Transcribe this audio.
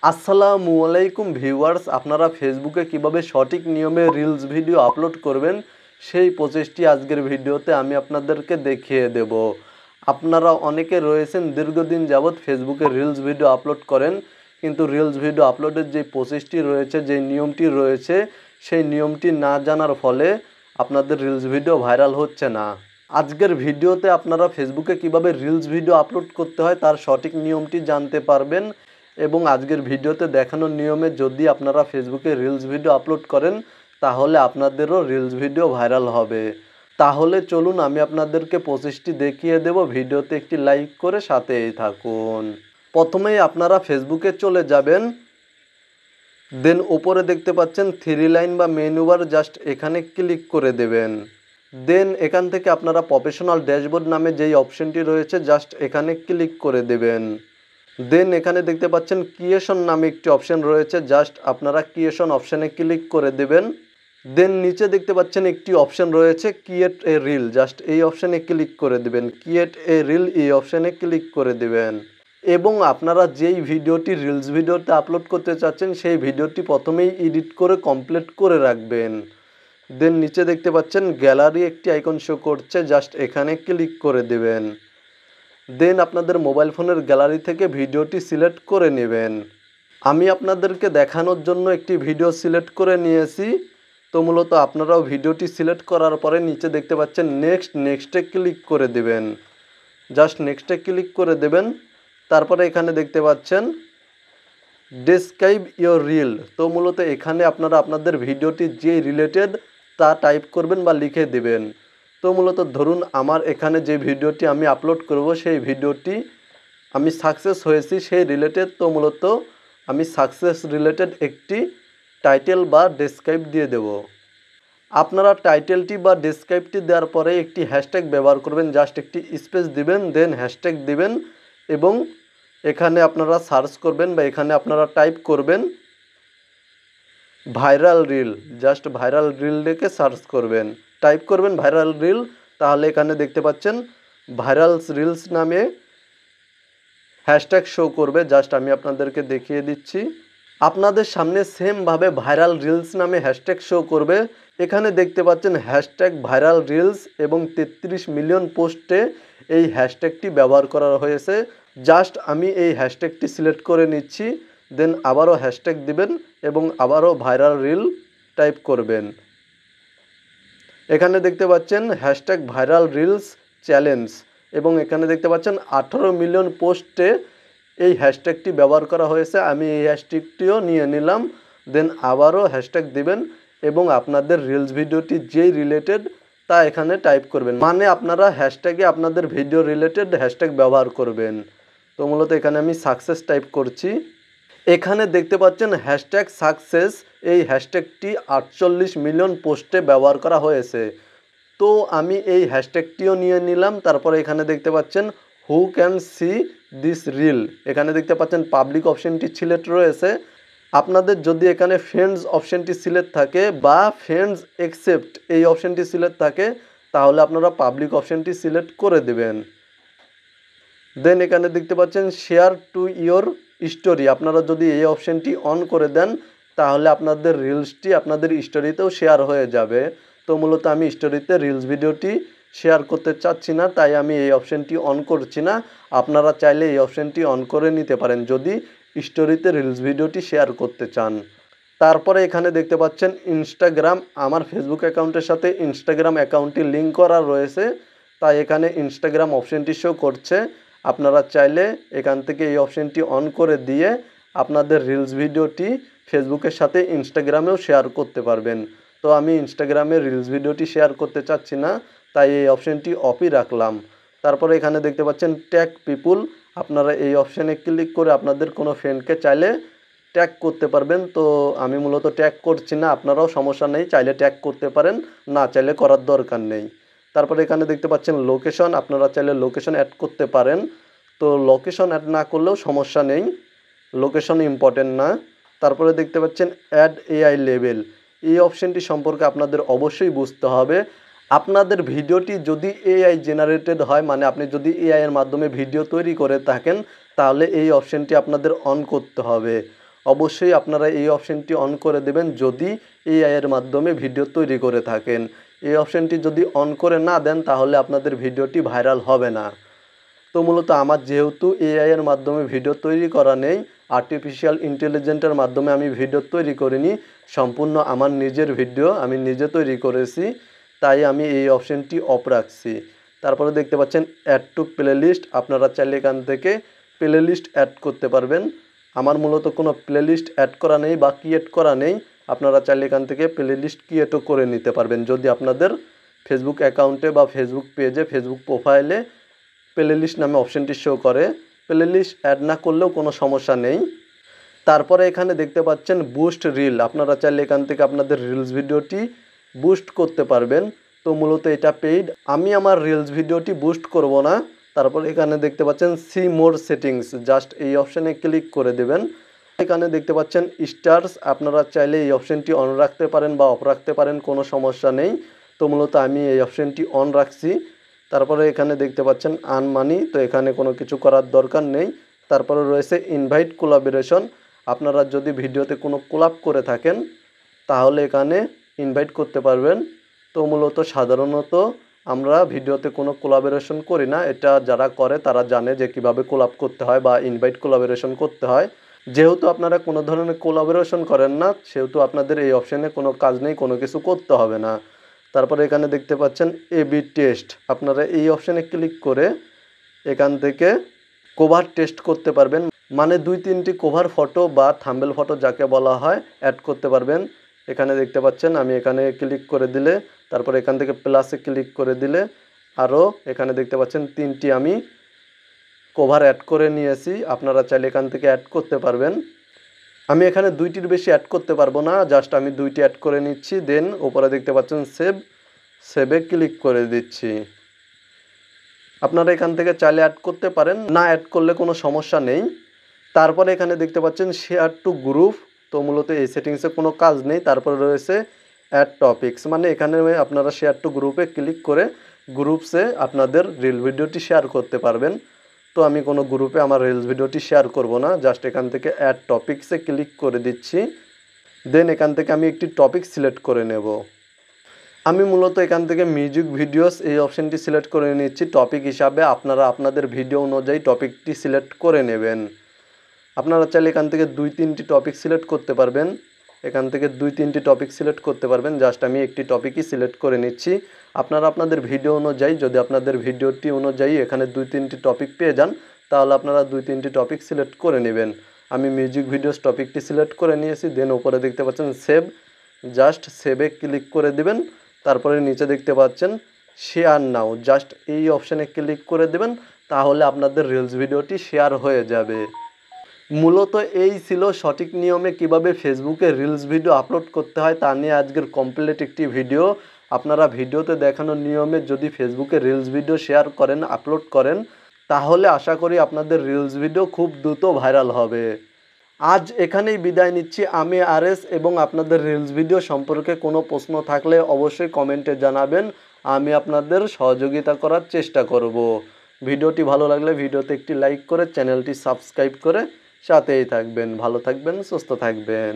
আসসালামু আলাইকুম ভিউয়ার্স, আপনারা ফেসবুকে কিভাবে সঠিক নিয়মে রিলস ভিডিও আপলোড করবেন সেই প্রসেসটি আজকের ভিডিওতে আমি আপনাদেরকে দেখিয়ে দেব। আপনারা অনেকে রয়েছেন দীর্ঘদিন যাবৎ ফেসবুকে রিলস ভিডিও আপলোড করেন, কিন্তু রিলস ভিডিও আপলোডের যে প্রসেসটি রয়েছে, যে নিয়মটি রয়েছে, সেই নিয়মটি না জানার ফলে আপনাদের রিলস ভিডিও ভাইরাল হচ্ছে না। আজকের ভিডিওতে আপনারা ফেসবুকে কিভাবে রিলস ভিডিও আপলোড করতে হয় তার সঠিক নিয়মটি জানতে পারবেন এবং আজকের ভিডিওতে দেখানো নিয়মে যদি আপনারা ফেসবুকে রিলস ভিডিও আপলোড করেন তাহলে আপনাদেরও রিলস ভিডিও ভাইরাল হবে। তাহলে চলুন আমি আপনাদেরকে প্রসেসটি দেখিয়ে দেব, ভিডিওতে একটি লাইক করে সাথেই থাকুন। প্রথমেই আপনারা ফেসবুকে চলে যাবেন, দেন ওপরে দেখতে পাচ্ছেন থ্রি লাইন বা মেনু বার, জাস্ট এখানে ক্লিক করে দেবেন। দেন এখান থেকে আপনারা প্রফেশনাল ড্যাশবোর্ড নামে যেই অপশনটি রয়েছে জাস্ট এখানে ক্লিক করে দেবেন। দেন এখানে দেখতে পাচ্ছেন ক্রিয়েশন নামে একটি অপশন রয়েছে, জাস্ট আপনারা ক্রিয়েশন অপশানে ক্লিক করে দেবেন। দেন নিচে দেখতে পাচ্ছেন একটি অপশন রয়েছে ক্রিয়েট এ রিল, জাস্ট এই অপশানে ক্লিক করে দেবেন। ক্রিয়েট এ রিল এই অপশানে ক্লিক করে দেবেন এবং আপনারা যেই ভিডিওটি রিলস ভিডিওতে আপলোড করতে চাচ্ছেন সেই ভিডিওটি প্রথমেই এডিট করে কমপ্লিট করে রাখবেন। দেন নিচে দেখতে পাচ্ছেন গ্যালারি একটি আইকন শো করছে, জাস্ট এখানে ক্লিক করে দেবেন। দেন আপনাদের মোবাইল ফোনের গ্যালারি থেকে ভিডিওটি সিলেক্ট করে নেবেন। আমি আপনাদেরকে দেখানোর জন্য একটি ভিডিও সিলেক্ট করে নিয়েছি, তো মূলত আপনারাও ভিডিওটি সিলেক্ট করার পরে নিচে দেখতে পাচ্ছেন নেক্সটে ক্লিক করে দেবেন। জাস্ট নেক্সটে ক্লিক করে দেবেন। তারপরে এখানে দেখতে পাচ্ছেন ডেসক্রাইব ইয়োর রিল, তো মূলত এখানে আপনারা আপনাদের ভিডিওটি যে রিলেটেড তা টাইপ করবেন বা লিখে দেবেন। তো মূলত ধরুন আমার এখানে যে ভিডিওটি আমি আপলোড করব সেই ভিডিওটি আমি সাকসেস হয়েছি সেই রিলেটেড, তো মূলত আমি সাকসেস রিলেটেড একটি টাইটেল বা ডেসক্রাইব দিয়ে দেব। আপনারা টাইটেলটি বা ডেসক্রাইবটি দেওয়ার পরে একটি হ্যাশট্যাগ ব্যবহার করবেন, জাস্ট একটি স্পেস দিবেন, দেন হ্যাশট্যাগ দিবেন এবং এখানে আপনারা সার্চ করবেন বা এখানে আপনারা টাইপ করবেন viral reel, just viral reel লিখে সার্চ করবেন, টাইপ করবেন ভাইরাল রিল। তাহলে এখানে দেখতে পাচ্ছেন ভাইরাল রিলস নামে হ্যাশট্যাগ শো করবে, জাস্ট আমি আপনাদেরকে দেখিয়ে দিচ্ছি। আপনাদের সামনে সেমভাবে ভাইরাল রিলস নামে হ্যাশট্যাগ শো করবে। এখানে দেখতে পাচ্ছেন হ্যাশট্যাগ ভাইরাল রিলস এবং 33 মিলিয়ন পোস্টে এই হ্যাশট্যাগটি ব্যবহার করা হয়েছে। জাস্ট আমি এই হ্যাশট্যাগটি সিলেক্ট করে নিচ্ছি, দেন আবারও হ্যাশট্যাগ দিবেন এবং আবারও ভাইরাল রিল টাইপ করবেন। এখানে দেখতে পাচ্ছেন হ্যাশট্যাগ ভাইরাল রিলস চ্যালেঞ্জ এবং এখানে দেখতে পাচ্ছেন 18 মিলিয়ন পোস্টে এই হ্যাশট্যাগটি ব্যবহার করা হয়েছে। আমি এই হ্যাশট্যাগটিও নিয়ে নিলাম, দেন আবারও হ্যাশট্যাগ দিবেন এবং আপনাদের রিলস ভিডিওটি যেই রিলেটেড তা এখানে টাইপ করবেন, মানে আপনারা হ্যাশট্যাগে আপনাদের ভিডিও রিলেটেড হ্যাশট্যাগ ব্যবহার করবেন। তো মূলত এখানে আমি সাকসেস টাইপ করছি। এখানে দেখতে পাচ্ছেন হ্যাশট্যাগ সাকসেস, এই হ্যাশট্যাগটি 48 মিলিয়ন পোস্টে ব্যবহার করা হয়েছে। তো আমি এই হ্যাশট্যাগটিও নিয়ে নিলাম। তারপরে এখানে দেখতে পাচ্ছেন who can see this reel, এখানে দেখতে পাচ্ছেন পাবলিক অপশনটি সিলেক্ট রয়েছে। আপনাদের যদি এখানে ফ্রেন্ডস অপশনটি সিলেক্ট থাকে বা ফ্রেন্ডস অ্যাকসেপ্ট এই অপশনটি সিলেক্ট থাকে তাহলে আপনারা পাবলিক অপশনটি সিলেক্ট করে দেবেন। দেন এখানে দেখতে পাচ্ছেন শেয়ার টু ইয়োর স্টোরি, আপনারা যদি এই অপশনটি অন করে দেন তাহলে আপনাদের রিলসটি আপনাদের স্টোরিতেও শেয়ার হয়ে যাবে। তো মূলত আমি স্টোরিতে রিলস ভিডিওটি শেয়ার করতে চাচ্ছি না, তাই আমি এই অপশনটি অন করছি না। আপনারা চাইলে এই অপশনটি অন করে নিতে পারেন যদি স্টোরিতে রিলস ভিডিওটি শেয়ার করতে চান। তারপরে এখানে দেখতে পাচ্ছেন ইনস্টাগ্রাম, আমার ফেসবুক অ্যাকাউন্টের সাথে ইনস্টাগ্রাম অ্যাকাউন্টটি লিঙ্ক করা রয়েছে, তাই এখানে ইনস্টাগ্রাম অপশনটি শো করছে। আপনারা চাইলে এখান থেকে এই অপশনটি অন করে দিয়ে আপনাদের রিলস ভিডিওটি ফেসবুকের সাথে ইনস্টাগ্রামেও শেয়ার করতে পারবেন। তো আমি ইনস্টাগ্রামে রিলস ভিডিওটি শেয়ার করতে চাচ্ছি না, তাই এই অপশনটি অফই রাখলাম। তারপরে এখানে দেখতে পাচ্ছেন ট্যাগ পিপুল, আপনারা এই অপশানে ক্লিক করে আপনাদের কোনো ফ্রেন্ডকে চাইলে ট্যাগ করতে পারবেন। তো আমি মূলত ট্যাগ করছি না, আপনারাও সমস্যা নেই, চাইলে ট্যাগ করতে পারেন, না চাইলে করার দরকার নেই। তারপরে এখানে দেখতে পাচ্ছেন লোকেশন, আপনারা চাইলে লোকেশন অ্যাড করতে পারেন। তো লোকেশন অ্যাড না করলেও সমস্যা নেই, লোকেশন ইম্পর্টেন্ট না। তারপরে দেখতে পাচ্ছেন অ্যাড এআই লেবেল, এই অপশানটি সম্পর্কে আপনাদের অবশ্যই বুঝতে হবে। আপনাদের ভিডিওটি যদি এআই জেনারেটেড হয়, মানে আপনি যদি এআই এর মাধ্যমে ভিডিও তৈরি করে থাকেন তাহলে এই অপশানটি আপনাদের অন করতে হবে। অবশ্যই আপনারা এই অপশনটি অন করে দেবেন যদি এআই এর মাধ্যমে ভিডিও তৈরি করে থাকেন। এই অপশনটি যদি অন করে না দেন তাহলে আপনাদের ভিডিওটি ভাইরাল হবে না। তো মূলত আমার যেহেতু এআই এর মাধ্যমে ভিডিও তৈরি করা নেই, আর্টিফিশিয়াল ইন্টেলিজেন্সের মাধ্যমে আমি ভিডিও তৈরি করিনি, সম্পূর্ণ আমার নিজের ভিডিও আমি নিজে তৈরি করেছি, তাই আমি এই অপশনটি অফ রাখছি। তারপরে দেখতে পাচ্ছেন অ্যাড টু প্লেলিস্ট, আপনারা চাইলে এখান থেকে প্লেলিস্ট অ্যাড করতে পারবেন। আমার মূলত কোনো প্লেলিস্ট অ্যাড করা নেই বা ক্রিয়েট করা নেই, আপনারা চাইলে এখান থেকে প্লেলিস্ট ক্রিয়েটও করে নিতে পারবেন যদি আপনাদের ফেসবুক অ্যাকাউন্টে বা ফেসবুক পেজে ফেসবুক প্রোফাইলে প্লেলিস্ট নামে অপশনটি শো করে। প্লেলিস্ট অ্যাড না করলেও কোনো সমস্যা নেই। তারপরে এখানে দেখতে পাচ্ছেন বুস্ট রিল, আপনারা চাইলে এখান থেকে আপনাদের রিলস ভিডিওটি বুস্ট করতে পারবেন। তো মূলত এটা পেইড, আমি আমার রিলস ভিডিওটি বুস্ট করব না। তারপর এখানে দেখতে পাচ্ছেন সি মোর সেটিংস, জাস্ট এই অপশানে ক্লিক করে দেবেন। এখানে দেখতে পাচ্ছেন স্টার্স, আপনারা চাইলে এই অপশানটি অন রাখতে পারেন বা অফ রাখতে পারেন, কোনো সমস্যা নেই। তো মূলত আমি এই অপশানটি অন রাখছি। তারপরে এখানে দেখতে পাচ্ছেন আর্ন মানি, তো এখানে কোনো কিছু করার দরকার নেই। তারপরে রয়েছে ইনভাইট কোলাবোরেশন, আপনারা যদি ভিডিওতে কোনো কোলাব করে থাকেন তাহলে এখানে ইনভাইট করতে পারবেন। তো মূলত সাধারণত আমরা ভিডিওতে কোনো কোলাবোরেশন করি না, এটা যারা করে তারা জানে যে কিভাবে কোলাব করতে হয় বা ইনভাইট কোলাবোরেশন করতে হয়। যেহেতু আপনারা কোনো ধরনের কোলাবোরেশন করেন না সেহেতু আপনাদের এই অপশানে কোনো কাজ নেই, কোনো কিছু করতে হবে না। তারপরে এখানে দেখতে পাচ্ছেন এবি টেস্ট, আপনারা এই অপশানে ক্লিক করে এখান থেকে কভার টেস্ট করতে পারবেন, মানে 2-3টি কভার ফটো বা থাম্বনেল ফটো যাকে বলা হয় অ্যাড করতে পারবেন। এখানে দেখতে পাচ্ছেন আমি এখানে ক্লিক করে দিলে, তারপরে এখান থেকে প্লাসে ক্লিক করে দিলে আরও এখানে দেখতে পাচ্ছেন 3টি আমি কভার অ্যাড করে নিয়েছি, আপনারা চাইলে এখান থেকে অ্যাড করতে পারবেন। আমি এখানে 2টির বেশি অ্যাড করতে পারবো না, জাস্ট আমি 2টি অ্যাড করে নিচ্ছি। দেন উপরে দেখতে পাচ্ছেন সেভে ক্লিক করে দিচ্ছি। আপনারা এখান থেকে চাইলে অ্যাড করতে পারেন, না অ্যাড করলে কোনো সমস্যা নেই। তারপরে এখানে দেখতে পাচ্ছেন শেয়ার টু গ্রুপ, তো মূলত এই সেটিংসে কোনো কাজ নেই। তারপরে রয়েছে অ্যাড টপিকস, মানে এখানে আপনারা শেয়ার টু গ্রুপে ক্লিক করে গ্রুপসে আপনাদের রিল ভিডিওটি শেয়ার করতে পারবেন। তো আমি কোনো গ্রুপে আমার রিলস ভিডিওটি শেয়ার করব না, জাস্ট এখান থেকে অ্যাড টপিকসে ক্লিক করে দিচ্ছি। দেন এখান থেকে আমি একটি টপিক সিলেক্ট করে নেব। আমি মূলত এখান থেকে মিউজিক ভিডিওস এই অপশানটি সিলেক্ট করে নিচ্ছি টপিক হিসাবে, আপনারা আপনাদের ভিডিও অনুযায়ী টপিকটি সিলেক্ট করে নেবেন। আপনারা চাইলে এখান থেকে 2-3টি টপিক সিলেক্ট করতে পারবেন, এখান থেকে 2-3টি টপিক সিলেক্ট করতে পারবেন, জাস্ট আমি একটি টপিকই সিলেক্ট করে নিচ্ছি। আপনারা আপনাদের ভিডিও অনুযায়ী, যদি আপনাদের ভিডিওটি অনুযায়ী এখানে 2-3টি টপিক পেয়ে যান তাহলে আপনারা 2-3টি টপিক সিলেক্ট করে নেবেন। আমি মিউজিক ভিডিওস টপিকটি সিলেক্ট করে নিয়েছি। দেন উপরে দেখতে পাচ্ছেন সেভ, জাস্ট সেভে ক্লিক করে দিবেন। তারপরে নিচে দেখতে পাচ্ছেন শেয়ার নাও, জাস্ট এই অপশানে ক্লিক করে দেবেন, তাহলে আপনাদের রিলস ভিডিওটি শেয়ার হয়ে যাবে। মূলত এই ছিল সঠিক নিয়মে কিভাবে ফেসবুকে রিলস ভিডিও আপলোড করতে হয় তা নিয়ে আজকের কমপ্লিট একটি ভিডিও। আপনারা ভিডিওতে দেখানো নিয়মে যদি ফেসবুকে রিলস ভিডিও শেয়ার করেন, আপলোড করেন, তাহলে আশা করি আপনাদের রিলস ভিডিও খুব দ্রুত ভাইরাল হবে। আজ এখানেই বিদায় নিচ্ছি আমি আরএস, এবং আপনাদের রিলস ভিডিও সম্পর্কে কোনো প্রশ্ন থাকলে অবশ্যই কমেন্টে জানাবেন, আমি আপনাদের সহযোগিতা করার চেষ্টা করব। ভিডিওটি ভালো লাগলে ভিডিওতে একটি লাইক করে চ্যানেলটি সাবস্ক্রাইব করে সাথেই থাকবেন। ভালো থাকবেন, সুস্থ থাকবেন।